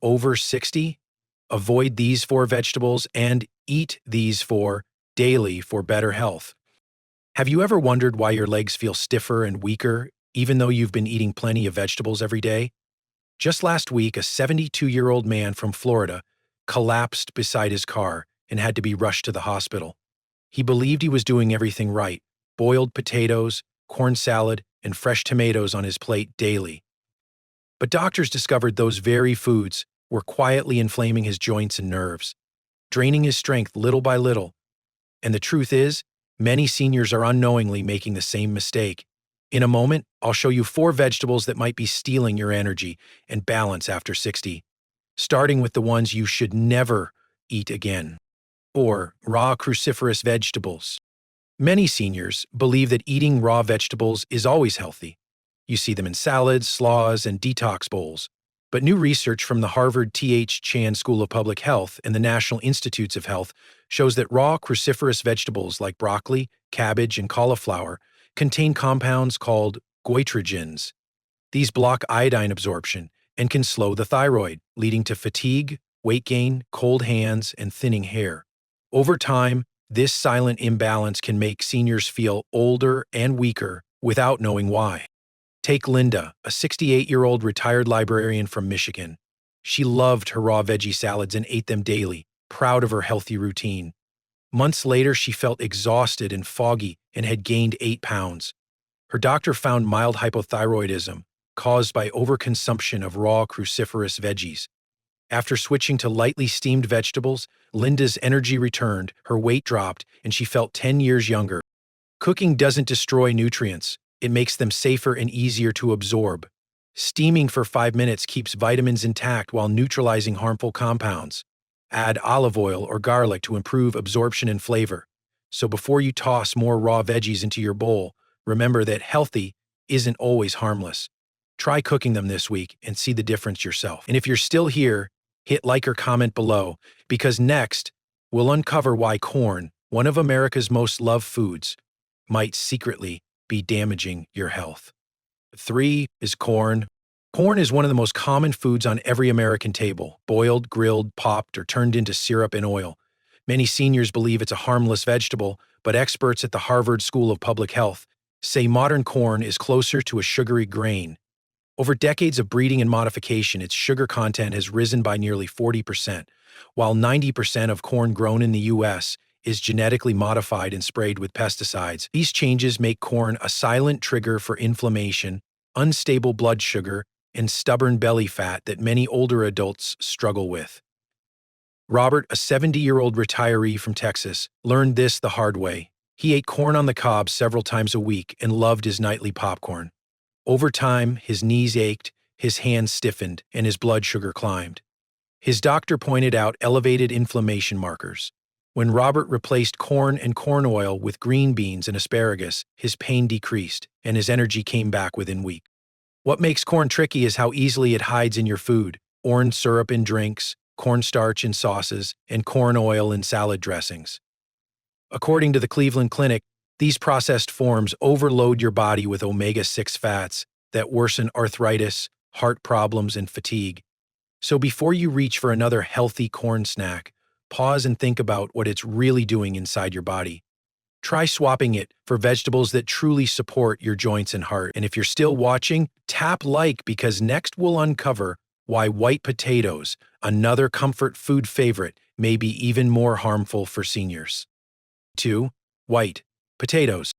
over 60? Avoid these 4 vegetables and eat these 4 daily for better health. Have you ever wondered why your legs feel stiffer and weaker, even though you've been eating plenty of vegetables every day? Just last week, a 72-year-old man from Florida collapsed beside his car and had to be rushed to the hospital. He believed he was doing everything right: boiled potatoes, corn salad, and fresh tomatoes on his plate daily. But doctors discovered those very foods were quietly inflaming his joints and nerves, draining his strength little by little. And the truth is, many seniors are unknowingly making the same mistake. In a moment, I'll show you 4 vegetables that might be stealing your energy and balance after 60, starting with the ones you should never eat again. 4. Raw cruciferous vegetables. Many seniors believe that eating raw vegetables is always healthy. You see them in salads, slaws, and detox bowls. But new research from the Harvard T.H. Chan School of Public Health and the National Institutes of Health shows that raw cruciferous vegetables like broccoli, cabbage, and cauliflower contain compounds called goitrogens. These block iodine absorption and can slow the thyroid, leading to fatigue, weight gain, cold hands, and thinning hair. Over time, this silent imbalance can make seniors feel older and weaker without knowing why. Take Linda, a 68-year-old retired librarian from Michigan. She loved her raw veggie salads and ate them daily, proud of her healthy routine. Months later, she felt exhausted and foggy and had gained 8 pounds. Her doctor found mild hypothyroidism caused by overconsumption of raw cruciferous veggies. After switching to lightly steamed vegetables, Linda's energy returned, her weight dropped, and she felt 10 years younger. Cooking doesn't destroy nutrients. It makes them safer and easier to absorb. Steaming for 5 minutes keeps vitamins intact while neutralizing harmful compounds. Add olive oil or garlic to improve absorption and flavor. So before you toss more raw veggies into your bowl, remember that healthy isn't always harmless. Try cooking them this week and see the difference yourself. And if you're still here, hit like or comment below, because next, we'll uncover why corn, one of America's most loved foods, might secretly be damaging your health. 3 is corn. Corn is one of the most common foods on every American table: boiled, grilled, popped, or turned into syrup and oil. Many seniors believe it's a harmless vegetable, but experts at the Harvard School of Public Health say modern corn is closer to a sugary grain. Over decades of breeding and modification, its sugar content has risen by nearly 40%, while 90% of corn grown in the U.S. is genetically modified and sprayed with pesticides. These changes make corn a silent trigger for inflammation, unstable blood sugar, and stubborn belly fat that many older adults struggle with. Robert, a 70-year-old retiree from Texas, learned this the hard way. He ate corn on the cob several times a week and loved his nightly popcorn. Over time, his knees ached, his hands stiffened, and his blood sugar climbed. His doctor pointed out elevated inflammation markers. When Robert replaced corn and corn oil with green beans and asparagus, his pain decreased, and his energy came back within weeks. What makes corn tricky is how easily it hides in your food: orange syrup in drinks, cornstarch in sauces, and corn oil in salad dressings. According to the Cleveland Clinic, these processed forms overload your body with omega-6 fats that worsen arthritis, heart problems, and fatigue. So before you reach for another healthy corn snack, pause and think about what it's really doing inside your body. Try swapping it for vegetables that truly support your joints and heart. And if you're still watching, tap like, because next we'll uncover why white potatoes, another comfort food favorite, may be even more harmful for seniors. 2. White potatoes.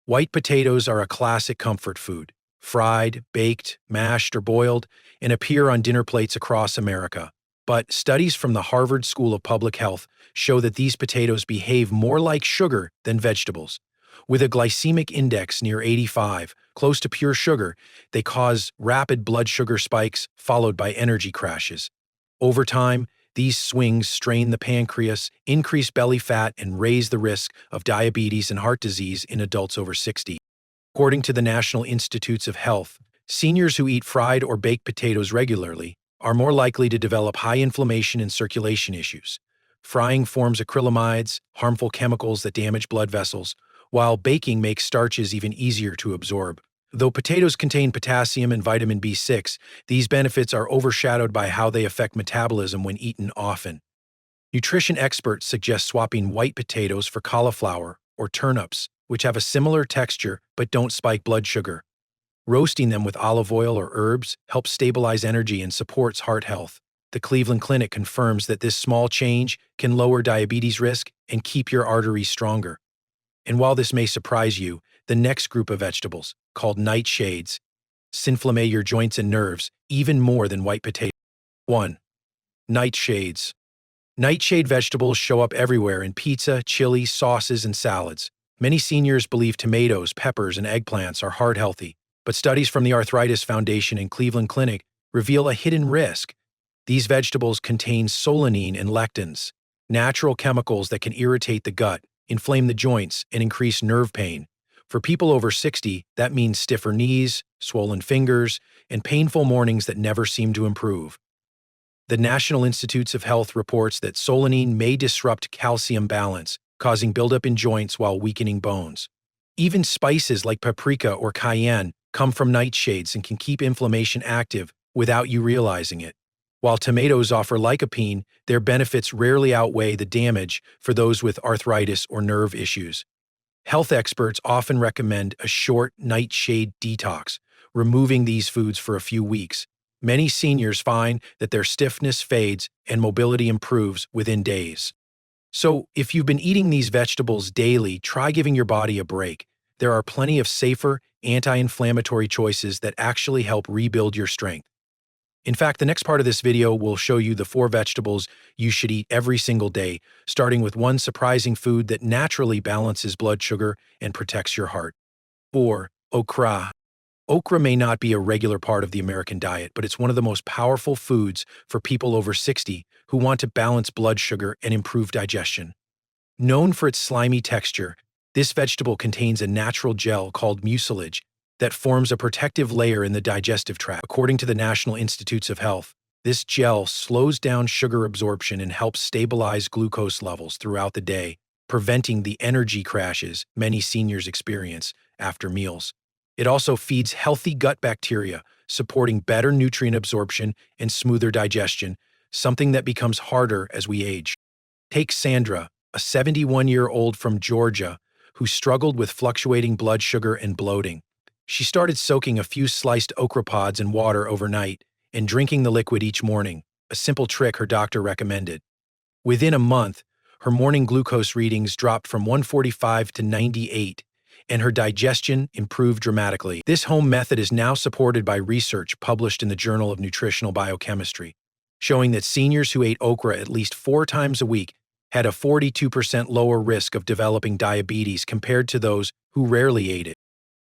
White potatoes are a classic comfort food. Fried, baked, mashed, or boiled, and appear on dinner plates across America. But studies from the Harvard School of Public Health show that these potatoes behave more like sugar than vegetables. With a glycemic index near 85, close to pure sugar, they cause rapid blood sugar spikes followed by energy crashes. Over time, these swings strain the pancreas, increase belly fat, and raise the risk of diabetes and heart disease in adults over 60. According to the National Institutes of Health, seniors who eat fried or baked potatoes regularly are more likely to develop high inflammation and circulation issues. Frying forms acrylamides, harmful chemicals that damage blood vessels, while baking makes starches even easier to absorb. Though potatoes contain potassium and vitamin B6, these benefits are overshadowed by how they affect metabolism when eaten often. Nutrition experts suggest swapping white potatoes for cauliflower or turnips, which have a similar texture but don't spike blood sugar. Roasting them with olive oil or herbs helps stabilize energy and supports heart health. The Cleveland Clinic confirms that this small change can lower diabetes risk and keep your arteries stronger. And while this may surprise you, the next group of vegetables, called nightshades, inflame your joints and nerves even more than white potatoes. 1. Nightshades. Nightshade vegetables show up everywhere in pizza, chili, sauces, and salads. Many seniors believe tomatoes, peppers, and eggplants are heart healthy, but studies from the Arthritis Foundation and Cleveland Clinic reveal a hidden risk. These vegetables contain solanine and lectins, natural chemicals that can irritate the gut, inflame the joints, and increase nerve pain. For people over 60, that means stiffer knees, swollen fingers, and painful mornings that never seem to improve. The National Institutes of Health reports that solanine may disrupt calcium balance, causing buildup in joints while weakening bones. Even spices like paprika or cayenne come from nightshades and can keep inflammation active without you realizing it. While tomatoes offer lycopene, their benefits rarely outweigh the damage for those with arthritis or nerve issues. Health experts often recommend a short nightshade detox, removing these foods for a few weeks. Many seniors find that their stiffness fades and mobility improves within days. So, if you've been eating these vegetables daily, try giving your body a break. There are plenty of safer, anti-inflammatory choices that actually help rebuild your strength. In fact, the next part of this video will show you the 4 vegetables you should eat every single day, starting with one surprising food that naturally balances blood sugar and protects your heart. 4. Okra. Okra may not be a regular part of the American diet, but it's one of the most powerful foods for people over 60 who want to balance blood sugar and improve digestion. Known for its slimy texture, this vegetable contains a natural gel called mucilage that forms a protective layer in the digestive tract. According to the National Institutes of Health, this gel slows down sugar absorption and helps stabilize glucose levels throughout the day, preventing the energy crashes many seniors experience after meals. It also feeds healthy gut bacteria, supporting better nutrient absorption and smoother digestion, something that becomes harder as we age. Take Sandra, a 71-year-old from Georgia who struggled with fluctuating blood sugar and bloating. She started soaking a few sliced okra pods in water overnight and drinking the liquid each morning, a simple trick her doctor recommended. Within a month, her morning glucose readings dropped from 145 to 98, and her digestion improved dramatically. This home method is now supported by research published in the Journal of Nutritional Biochemistry, showing that seniors who ate okra at least 4 times a week had a 42% lower risk of developing diabetes compared to those who rarely ate it.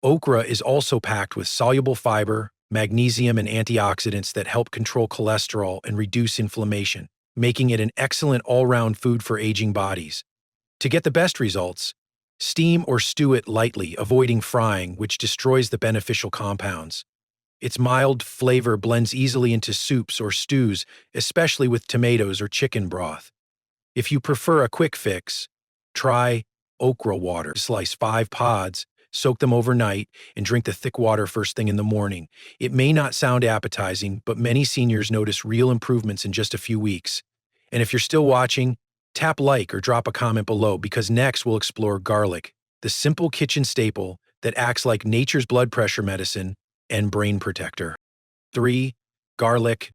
Okra is also packed with soluble fiber, magnesium, and antioxidants that help control cholesterol and reduce inflammation, making it an excellent all-round food for aging bodies. To get the best results, steam or stew it lightly, avoiding frying, which destroys the beneficial compounds. Its mild flavor blends easily into soups or stews, especially with tomatoes or chicken broth. If you prefer a quick fix, try okra water. Slice 5 pods, soak them overnight, and drink the thick water first thing in the morning. It may not sound appetizing, but many seniors notice real improvements in just a few weeks. And if you're still watching, tap like or drop a comment below, because next we'll explore garlic, the simple kitchen staple that acts like nature's blood pressure medicine and brain protector. 3. Garlic.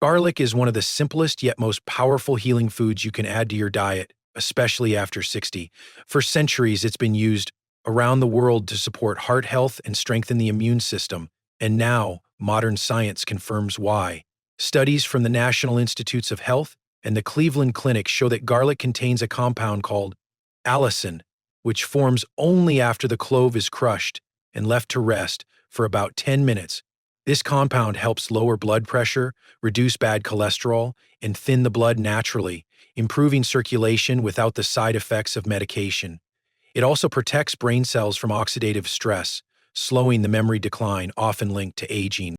Garlic is one of the simplest yet most powerful healing foods you can add to your diet, especially after 60. For centuries, it's been used around the world to support heart health and strengthen the immune system, and now modern science confirms why. Studies from the National Institutes of Health and the Cleveland Clinic show that garlic contains a compound called allicin, which forms only after the clove is crushed and left to rest for about 10 minutes. This compound helps lower blood pressure, reduce bad cholesterol, and thin the blood naturally, improving circulation without the side effects of medication. It also protects brain cells from oxidative stress, slowing the memory decline often linked to aging.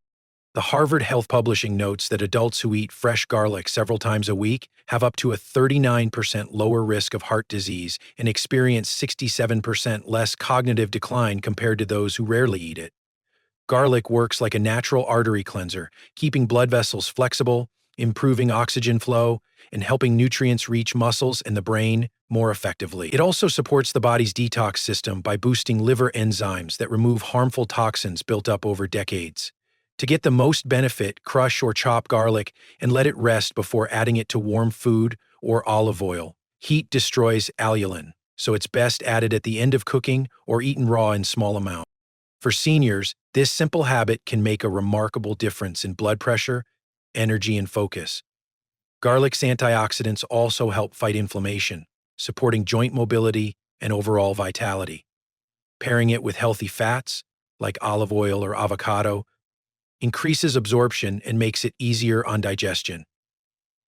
The Harvard Health Publishing notes that adults who eat fresh garlic several times a week have up to a 39% lower risk of heart disease and experience 67% less cognitive decline compared to those who rarely eat it. Garlic works like a natural artery cleanser, keeping blood vessels flexible, improving oxygen flow, and helping nutrients reach muscles and the brain more effectively. It also supports the body's detox system by boosting liver enzymes that remove harmful toxins built up over decades. To get the most benefit, crush or chop garlic and let it rest before adding it to warm food or olive oil. Heat destroys allicin, so it's best added at the end of cooking or eaten raw in small amounts. For seniors, this simple habit can make a remarkable difference in blood pressure, energy, and focus. Garlic's antioxidants also help fight inflammation, supporting joint mobility and overall vitality. Pairing it with healthy fats, like olive oil or avocado, increases absorption and makes it easier on digestion.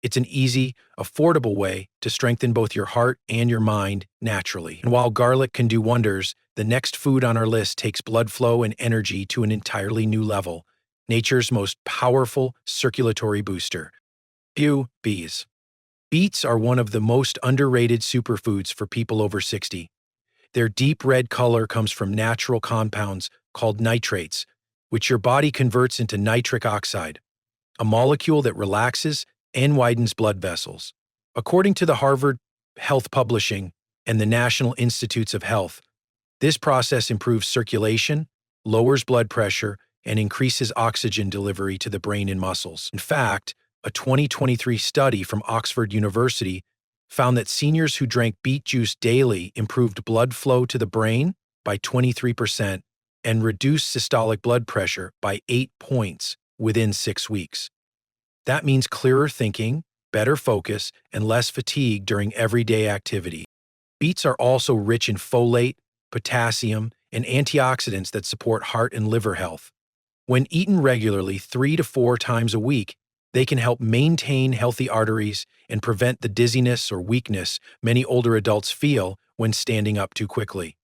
It's an easy, affordable way to strengthen both your heart and your mind naturally. And while garlic can do wonders, the next food on our list takes blood flow and energy to an entirely new level, nature's most powerful circulatory booster. Beets. Beets are one of the most underrated superfoods for people over 60. Their deep red color comes from natural compounds called nitrates, which your body converts into nitric oxide, a molecule that relaxes and widens blood vessels. According to the Harvard Health Publishing and the National Institutes of Health, this process improves circulation, lowers blood pressure, and increases oxygen delivery to the brain and muscles. In fact, a 2023 study from Oxford University found that seniors who drank beet juice daily improved blood flow to the brain by 23% and reduced systolic blood pressure by 8 points within 6 weeks. That means clearer thinking, better focus, and less fatigue during everyday activity. Beets are also rich in folate, potassium, and antioxidants that support heart and liver health. When eaten regularly 3 to 4 times a week, they can help maintain healthy arteries and prevent the dizziness or weakness many older adults feel when standing up too quickly.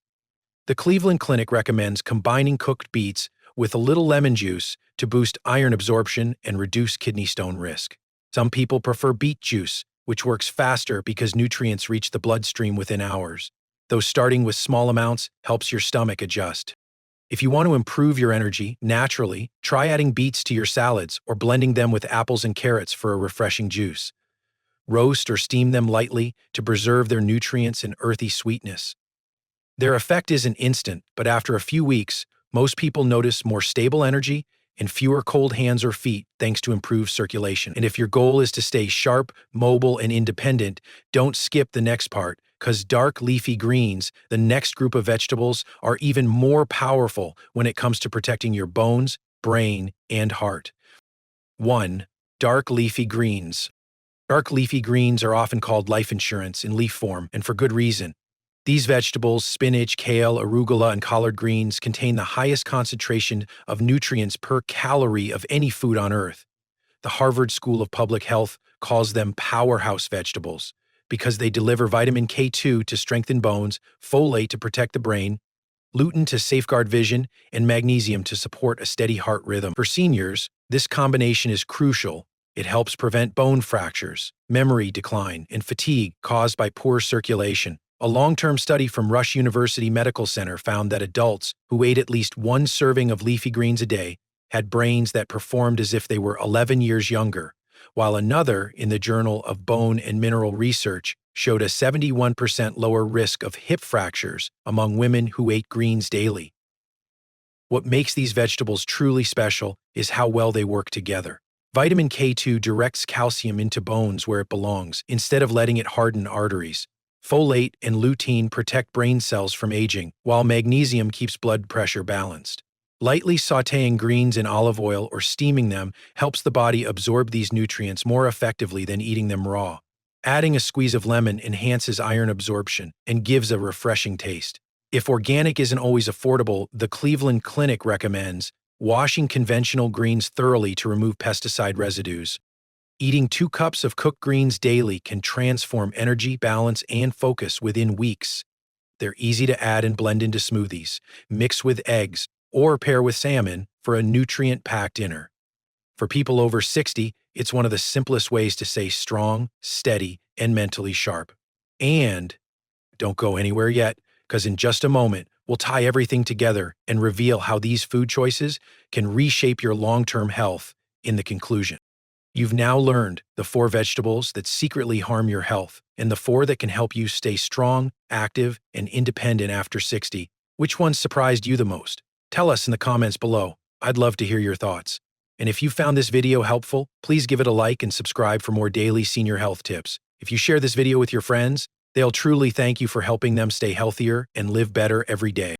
The Cleveland Clinic recommends combining cooked beets with a little lemon juice to boost iron absorption and reduce kidney stone risk. Some people prefer beet juice, which works faster because nutrients reach the bloodstream within hours, though starting with small amounts helps your stomach adjust. If you want to improve your energy naturally, try adding beets to your salads or blending them with apples and carrots for a refreshing juice. Roast or steam them lightly to preserve their nutrients and earthy sweetness. Their effect isn't instant, but after a few weeks, most people notice more stable energy and fewer cold hands or feet thanks to improved circulation. And if your goal is to stay sharp, mobile, and independent, don't skip the next part, because dark leafy greens, the next group of vegetables, are even more powerful when it comes to protecting your bones, brain, and heart. 1. Dark leafy greens. Dark leafy greens are often called life insurance in leaf form, and for good reason. These vegetables, spinach, kale, arugula, and collard greens, contain the highest concentration of nutrients per calorie of any food on Earth. The Harvard School of Public Health calls them powerhouse vegetables because they deliver vitamin K2 to strengthen bones, folate to protect the brain, lutein to safeguard vision, and magnesium to support a steady heart rhythm. For seniors, this combination is crucial. It helps prevent bone fractures, memory decline, and fatigue caused by poor circulation. A long-term study from Rush University Medical Center found that adults who ate at least 1 serving of leafy greens a day had brains that performed as if they were 11 years younger, while another in the Journal of Bone and Mineral Research showed a 71% lower risk of hip fractures among women who ate greens daily. What makes these vegetables truly special is how well they work together. Vitamin K2 directs calcium into bones where it belongs, instead of letting it harden arteries. Folate and lutein protect brain cells from aging, while magnesium keeps blood pressure balanced. Lightly sautéing greens in olive oil or steaming them helps the body absorb these nutrients more effectively than eating them raw. Adding a squeeze of lemon enhances iron absorption and gives a refreshing taste. If organic isn't always affordable, the Cleveland Clinic recommends washing conventional greens thoroughly to remove pesticide residues. Eating 2 cups of cooked greens daily can transform energy, balance, and focus within weeks. They're easy to add and blend into smoothies, mix with eggs, or pair with salmon for a nutrient-packed dinner. For people over 60, it's one of the simplest ways to stay strong, steady, and mentally sharp. And don't go anywhere yet, because in just a moment, we'll tie everything together and reveal how these food choices can reshape your long-term health in the conclusion. You've now learned the 4 vegetables that secretly harm your health and the 4 that can help you stay strong, active, and independent after 60. Which one surprised you the most? Tell us in the comments below. I'd love to hear your thoughts. And if you found this video helpful, please give it a like and subscribe for more daily senior health tips. If you share this video with your friends, they'll truly thank you for helping them stay healthier and live better every day.